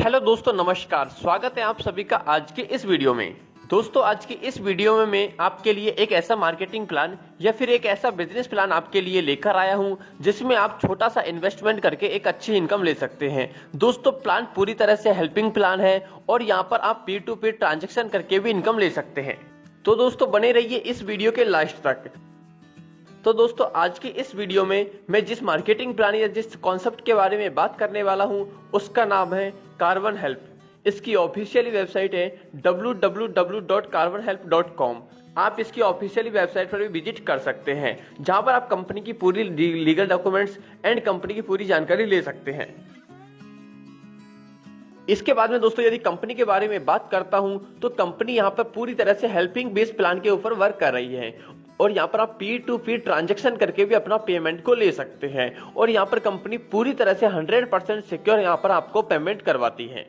Hello दोस्तों, नमस्कार। स्वागत है आप सभी का आज के इस वीडियो में। दोस्तों, आज की इस वीडियो में मैं आपके लिए एक ऐसा मार्केटिंग प्लान या फिर एक ऐसा बिजनेस प्लान आपके लिए लेकर आया हूं जिसमें आप छोटा सा इन्वेस्टमेंट करके एक अच्छी इनकम ले सकते हैं। दोस्तों, प्लान पूरी तरह से हेल्पिंग प्लान है और यहां पर आप पीर टू पीर ट्रांजेक्शन करके भी इनकम ले सकते हैं। तो दोस्तों, बने रहिए इस वीडियो के लास्ट तक। तो दोस्तों, आज की इस वीडियो में मैं जिस मार्केटिंग प्लान या जिस कॉन्सेप्ट के बारे में बात करने वाला हूं उसका नाम है कार्बन हेल्प। इसकी ऑफिशियली वेबसाइट है www.carbonhelp.com। आप इसकी ऑफिशियली वेबसाइट पर भी विजिट कर सकते हैं, जहां पर आप कंपनी की पूरी लीगल डॉक्यूमेंट्स एंड कंपनी की पूरी जानकारी ले सकते हैं। इसके बाद में दोस्तों, यदि कंपनी के बारे में बात करता हूं तो कंपनी यहां पर पूरी तरह से हेल्पिंग बेस्ड प्लान के ऊपर वर्क कर रही है और यहां पर आप पीर टू पीर ट्रांजैक्शन करके भी अपना पेमेंट को ले सकते हैं और यहां पर कंपनी पूरी तरह से 100% सिक्योर यहां पर आपको पेमेंट करवाती है।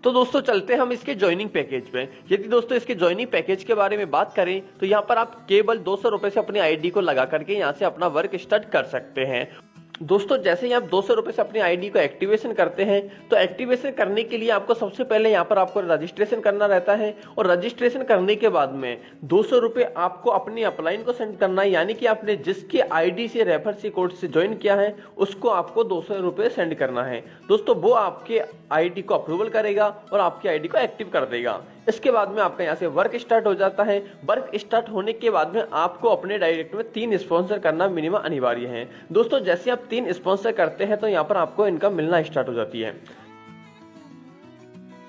तो दोस्तों, चलते हैं हम इसके ज्वाइनिंग पैकेज पे। यदि दोस्तों इसके ज्वाइनिंग पैकेज के बारे में बात करें तो यहां पर आप केवल 200 रुपए से अपनी आईडी को लगा करके यहां से अपना वर्क स्टार्ट कर सकते हैं। दोस्तों, जैसे ही आप 200 रुपए से अपनी आईडी को एक्टिवेशन करते हैं तो एक्टिवेशन करने के लिए आपको सबसे पहले यहाँ पर आपको रजिस्ट्रेशन करना रहता है और रजिस्ट्रेशन करने के बाद में 200 रुपए आपको अपनी अपलाइन को सेंड करना है, यानी कि आपने जिसके आईडी से रेफर से कोड से ज्वाइन किया है उसको आपको 200 रुपए सेंड करना है। दोस्तों, वो आपके आईडी को अप्रूवल करेगा और आपकी आईडी को एक्टिव कर देगा। इसके बाद में आपका यहाँ से वर्क स्टार्ट हो जाता है। वर्क स्टार्ट होने के बाद में आपको अपने डायरेक्ट में 3 स्पॉन्सर करना मिनिमम अनिवार्य है। दोस्तों, जैसे आप 3 स्पॉन्सर करते हैं तो यहाँ पर आपको इनकम मिलना स्टार्ट हो जाती है।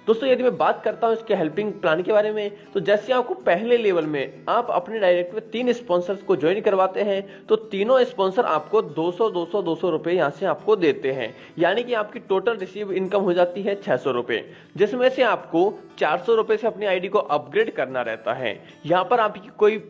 दोस्तों, यदि मैं बात करता हूं इसके हेल्पिंग प्लान के बारे में तो जैसे आपको पहले लेवल में आप अपने डायरेक्ट में 3 स्पॉन्सर्स को ज्वाइन करवाते हैं तो तीनों स्पॉन्सर आपको 200 रुपए यहां से आपको देते हैं, यानी कि आपकी टोटल रिसीव इनकम हो जाती है 600 रुपए, जिसमें से आपको 400 रुपए से अपनी आईडी को अपग्रेड करना रहता है। यहाँ पर आपकी कोई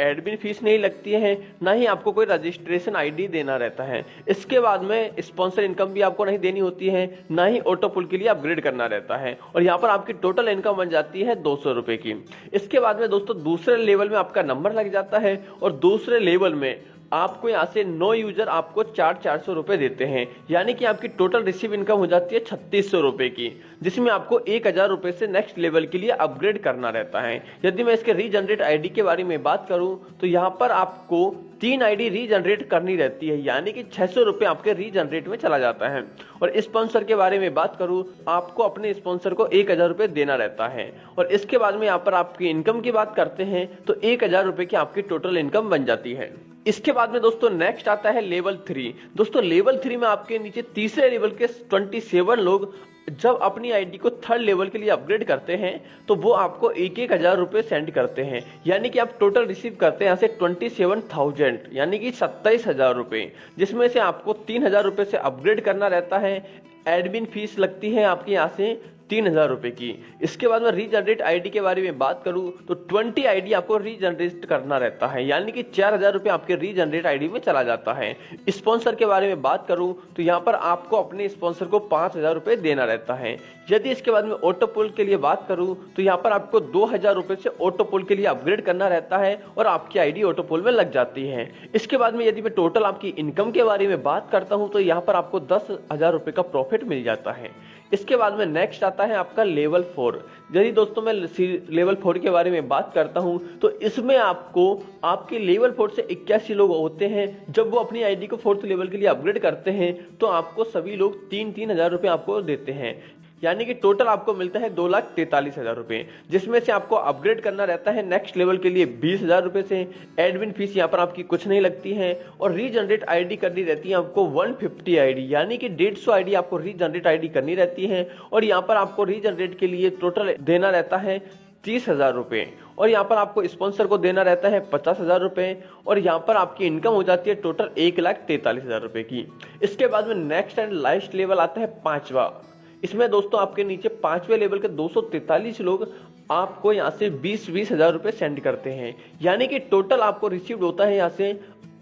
एडमिन फीस नहीं लगती है, ना ही आपको कोई रजिस्ट्रेशन आईडी देना रहता है। इसके बाद में स्पॉन्सर इनकम भी आपको नहीं देनी होती है, ना ही ऑटो पुल के लिए अपग्रेड करना रहता है और यहाँ पर आपकी टोटल इनकम बन जाती है 200 रुपए की। इसके बाद में दोस्तों दूसरे लेवल में आपका नंबर लग जाता है और दूसरे लेवल में आपको यहाँ से 9 यूजर आपको 400 रुपए देते हैं, यानी कि आपकी टोटल रिसीव इनकम हो जाती है 3600 रुपए की, जिसमें आपको 1000 रुपए से नेक्स्ट लेवल के लिए अपग्रेड करना रहता है। यदि मैं इसके रीजनरेट आईडी के बारे में बात करूं तो यहाँ पर आपको 3 आईडी रीजनरेट करनी रहती है, यानी कि 600 रुपए आपके रीजनरेट में चला जाता है। और स्पॉन्सर के बारे में बात करूं, आपको अपने स्पॉन्सर को 1000 रुपए देना रहता है और इसके बाद में यहाँ पर आपकी इनकम की बात करते हैं तो 1000 रुपए की आपकी टोटल इनकम बन जाती है। इसके बाद में दोस्तों नेक्स्ट आता है लेवल 3। दोस्तों, लेवल 3 में आपके नीचे तीसरे लेवल के 27 लोग जब अपनी आईडी को 3rd लेवल के लिए अपग्रेड करते हैं तो वो आपको 1,000 रुपए सेंड करते हैं, यानी कि आप टोटल रिसीव करते हैं यहाँ से 27,000, यानी कि 27,000 रुपए, जिसमें से आपको 3,000 रुपए से अपग्रेड करना रहता है। एडमिन फीस लगती है आपकी यहाँ से 3,000 रुपए की। इसके बाद में रीजनरेट आईडी के बारे में बात करूं तो 20 आईडी आपको रीजनरेट करना रहता है, यानी कि 4,000 रुपए आपके रीजनरेट आईडी में चला जाता है। स्पॉन्सर के बारे में बात करूं तो यहां पर आपको अपने स्पॉन्सर को 5,000 रुपए देना रहता है। यदि इसके बाद में ऑटो पुल के लिए बात करूं तो यहां पर आपको 2,000 रुपए से ऑटो पुल के लिए अपग्रेड करना रहता है और आपकी आईडी ऑटो पुल में लग जाती है। इसके बाद में यदि मैं टोटल आपकी इनकम के बारे में बात करता हूं तो यहां पर आपको 10,000 रुपए का प्रॉफिट मिल जाता है। इसके बाद में नेक्स्ट आता है आपका लेवल 4। यदि दोस्तों मैं लेवल 4 के बारे में बात करता हूं तो इसमें आपको आपके लेवल 4 से 81 लोग होते हैं। जब वो अपनी आईडी को 4th लेवल के लिए अपग्रेड करते हैं तो आपको सभी लोग 3-3 हजार रुपए आपको देते हैं, यानी कि टोटल आपको मिलता है 2,43,000 रुपए, जिसमें से आपको अपग्रेड करना रहता है नेक्स्ट लेवल के लिए 20,000 रुपए से। एडमिन फीस यहाँ पर आपकी कुछ नहीं लगती है और रीजनरेट आईडी करनी रहती है आपको 150 आईडी, यानी कि 150 आईडी आपको रीजनरेट आईडी करनी रहती है और यहाँ पर आपको रीजनरेट के लिए टोटल देना रहता है 30,000 रुपए और यहाँ पर आपको स्पॉन्सर को देना रहता है 50,000 रुपए और यहाँ पर आपकी इनकम हो जाती है टोटल 1,43,000 रुपए की। इसके बाद में नेक्स्ट एंड लास्ट लेवल आता है 5वां। इसमें दोस्तों आपके नीचे 5वें लेवल के 243 लोग आपको यहाँ से 20-20 हजार रुपए सेंड करते हैं, यानी कि टोटल आपको रिसीव होता है यहाँ से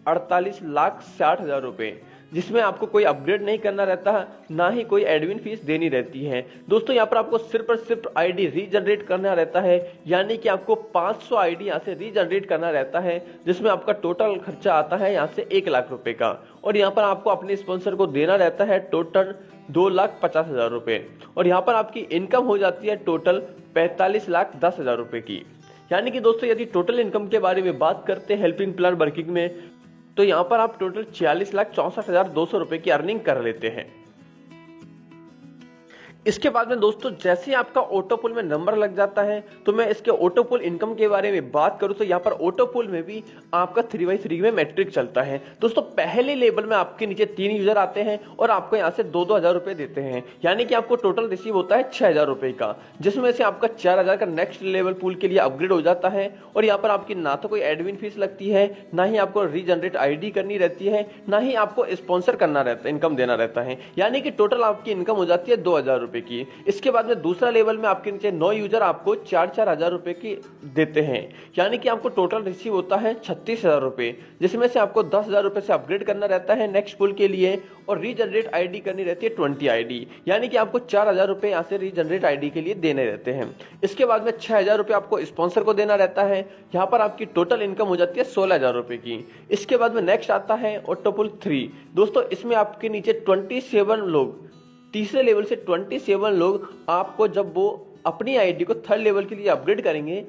48,60,000 रुपए, जिसमें आपको कोई अपग्रेड नहीं करना रहता, ना ही कोई एडमिन फीस देनी रहती है। दोस्तों यहाँ पर आपको सिर्फ और सिर्फ आईडी रीजनरेट करना रहता है, यानी कि आपको 500 आईडी यहाँ से रीजनरेट करना रहता है, जिसमें आपका टोटल खर्चा आता है यहाँ से 1 लाख रुपए का। और यहाँ पर आपको अपने स्पॉन्सर को देना रहता है टोटल 2,50,000 रुपए और यहाँ पर आपकी इनकम हो जाती है टोटल 45,10,000 रुपए की। यानी कि दोस्तों यदि टोटल इनकम के बारे में बात करते हैं हेल्पिंग प्लान वर्किंग में, तो यहाँ पर आप टोटल 46,64,200 रुपए की अर्निंग कर लेते हैं। इसके बाद में दोस्तों जैसे ही आपका ऑटोपुल में नंबर लग जाता है, तो मैं इसके ऑटोपुल इनकम के बारे में बात करूं तो यहाँ पर ऑटोपुल में भी आपका 3x3 में मैट्रिक चलता है। दोस्तों पहले लेवल में आपके नीचे 3 यूजर आते हैं और आपको यहाँ से 2,000 रुपए देते हैं, यानी कि आपको टोटल रिसीव होता है 6,000 रुपए का, जिसमें से आपका 4,000 का नेक्स्ट लेवल पूल के लिए अपग्रेड हो जाता है। और यहाँ पर आपकी ना तो कोई एडमिन फीस लगती है, ना ही आपको रीजनरेट आईडी करनी रहती है, ना ही आपको स्पॉन्सर करना रहता है, इनकम देना रहता है, यानी कि टोटल आपकी इनकम हो जाती है 2,000 रुपए की। इसके बाद में दूसरा लेवल में आपके नीचे 9 यूजर आपको 4-4 हजार रुपए की देते हैं, यानी कि आपको टोटल रिसीव होता है 36,000 रुपए, जिसमें से आपको 10,000 रुपए से अपग्रेड करना रहता है नेक्स्ट पुल के लिए और रीजनरेट आईडी करनी रहती है 20 आईडी, यानी कि आपको 4,000 रुपए यहाँ से रीजनरेट आईडी के लिए देने रहते हैं। इसके बाद में 6,000 रुपए आपको स्पॉन्सर को देना रहता है, यहाँ पर आपकी टोटल इनकम हो जाती है 16,000 रुपए की। इसके बाद में नेक्स्ट आता है ऑटोपुल 3। दोस्तों इसमें आपके नीचे 27 लोग, तीसरे लेवल से 27 लोग आपको जब वो अपनी आईडी को थर्ड लेवल के लिए अपग्रेड करेंगे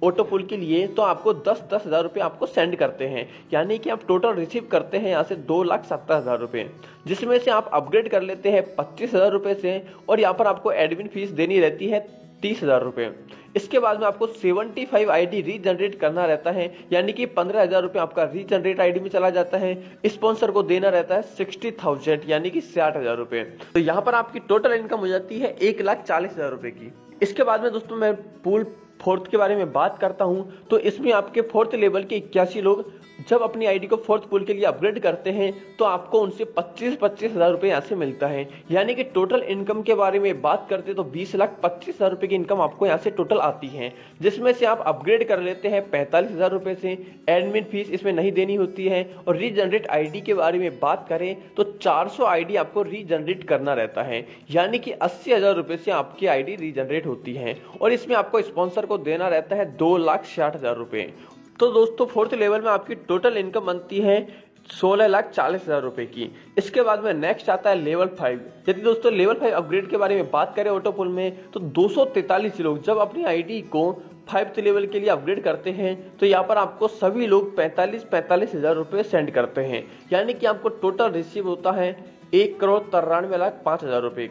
ऑटोपुल के लिए, तो आपको 10-10 हजार रुपए आपको सेंड करते हैं, यानी कि आप टोटल रिसीव करते हैं यहाँ से 2,70,000 रुपए, जिसमें से आप अपग्रेड कर लेते हैं 25,000 रुपए से और यहाँ पर आपको एडमिन फीस देनी रहती है 30,000 रुपए। इसके बाद में आपको 75 आईडी रीजनरेट करना रहता है, यानी कि 15,000 रुपए आपका रीजनरेट आईडी में चला जाता है। स्पॉन्सर को देना रहता है 60,000 यानी कि 60,000 रुपए। तो यहाँ पर आपकी टोटल इनकम हो जाती है 1,40,000 रुपए की। इसके बाद में दोस्तों मैं पूल फोर्थ के बारे में बात करता हूं, तो इसमें आपके फोर्थ लेवल के 81 लोग जब अपनी आईडी को फोर्थ पुल के लिए अपग्रेड करते हैं, तो आपको उनसे 25-25 हजार रुपए यहाँ से मिलता है, यानी कि टोटल इनकम के बारे में बात करते तो 20,25,000 रुपए की इनकम आपको यहाँ से टोटल आती है, जिसमें से आप अपग्रेड कर लेते हैं 45,000 रुपए से, एडमिन फीस इसमें नहीं देनी होती है। और रीजनरेट आईडी के बारे में बात करें तो 400 आईडी आपको रीजनरेट करना रहता है, यानी कि 80,000 रुपए से आपकी आईडी रीजनरेट होती है और इसमें आपको स्पॉन्सर को देना रहता है 2,60,000 रुपए। तो दोस्तों फोर्थ लेवल में आपकी टोटल इनकम बनती है 16,40,000 रुपए की। इसके बाद में नेक्स्ट आता है लेवल 5। यदि दोस्तों लेवल 5 अपग्रेड के बारे में बात करें ऑटोपुल में, तो 243 लोग जब अपनी आईडी को 5th लेवल के लिए अपग्रेड करते हैं, तो यहाँ पर आपको सभी लोग 45 हजार रुपए सेंड करते हैं, यानी कि आपको टोटल रिसीव होता है 1,93,05,000 रुपए।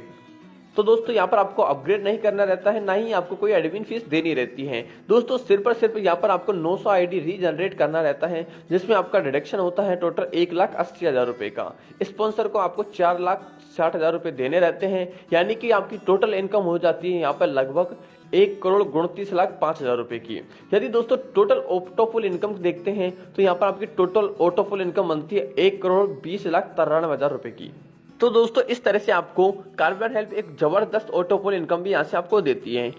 तो दोस्तों यहाँ पर आपको अपग्रेड नहीं करना रहता है, ना ही आपको कोई एडमिन फीस देनी रहती है। दोस्तों सिर्फ यहाँ पर आपको 900 आईडी रीजनरेट करना रहता है, जिसमें आपका डिडक्शन होता है टोटल 1,80,000 रुपए का। स्पॉन्सर को आपको 4,60,000 रुपए देने रहते हैं, यानी कि आपकी टोटल इनकम हो जाती है यहाँ पर लगभग 1,29,05,000 रुपए की। यदि दोस्तों टोटल ऑटोपुल इनकम देखते हैं, तो यहाँ पर आपकी टोटल ऑटोपुल इनकम बनती है 1,20,93,000 रुपए की। तो दोस्तों इस तरह से आपको कार्बन हेल्प एक जबरदस्त ऑटोपुल इनकम भी यहाँ से आपको देती है।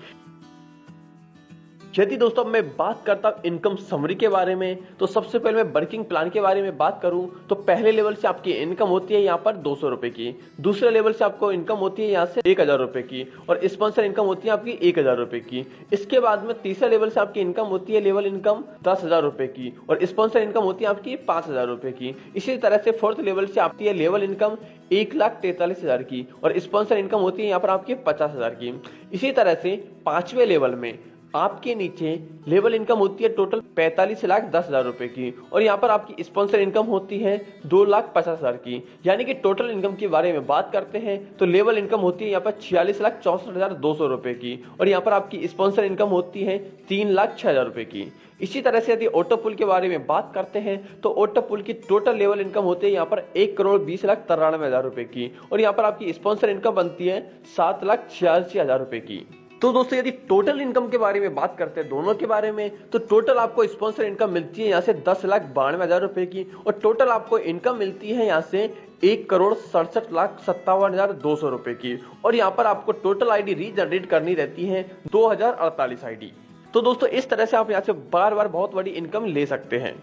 यदि दोस्तों मैं बात करता हूं इनकम समरी के बारे में, तो सबसे पहले मैं वर्किंग प्लान के बारे में बात करूं तो पहले लेवल से आपकी इनकम होती है यहाँ पर 200 रुपए की, दूसरे लेवल से आपको इनकम होती है यहाँ से 1,000 रुपए की और स्पॉन्सर इनकम होती है आपकी 1,000 रुपए की। इसके बाद में तीसरे लेवल से आपकी इनकम होती है लेवल इनकम 10,000 रुपए की और स्पॉन्सर इनकम होती है आपकी 5,000 रुपए की। इसी तरह से फोर्थ लेवल से आती है लेवल इनकम 1,43,000 की और स्पॉन्सर इनकम होती है यहाँ पर आपकी 50,000 की। इसी तरह से पांचवें लेवल में आपके नीचे लेवल इनकम होती है टोटल 45,10,000 रुपए की और यहाँ पर आपकी स्पॉन्सर इनकम होती है 2,50,000 की। यानी कि टोटल इनकम के बारे में बात करते हैं तो लेवल इनकम होती है यहाँ पर 46,64,200 रुपए की और यहाँ पर आपकी स्पॉन्सर इनकम होती है 3,06,000 रुपए की। इसी तरह से यदि ऑटोपुल के बारे में बात करते हैं तो ऑटोपुल की टोटल लेवल इनकम होती है यहाँ पर 1,20,93,000 रुपए की और यहाँ पर आपकी स्पॉन्सर इनकम बनती है 7,86,000 रुपए की। तो दोस्तों यदि टोटल इनकम के बारे में बात करते हैं दोनों के बारे में, तो टोटल आपको स्पॉन्सर इनकम मिलती है यहाँ से 10,92,000 रुपए की और टोटल आपको इनकम मिलती है यहाँ से 1,67,57,200 रुपए की और यहाँ पर आपको टोटल आईडी रीजनरेट करनी रहती है 2,048 आईडी। तो दोस्तों इस तरह से आप यहाँ से बार बार बहुत बड़ी इनकम ले सकते हैं।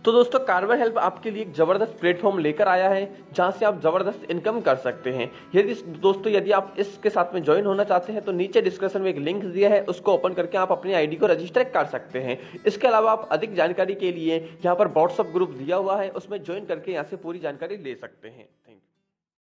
तो दोस्तों कार्बन हेल्प आपके लिए एक जबरदस्त प्लेटफॉर्म लेकर आया है जहां से आप जबरदस्त इनकम कर सकते हैं। यदि आप इसके साथ में ज्वाइन होना चाहते हैं तो नीचे डिस्क्रिप्शन में एक लिंक दिया है, उसको ओपन करके आप अपनी आईडी को रजिस्टर कर सकते हैं। इसके अलावा आप अधिक जानकारी के लिए यहाँ पर व्हाट्सएप ग्रुप दिया हुआ है, उसमें ज्वाइन करके यहाँ से पूरी जानकारी ले सकते हैं।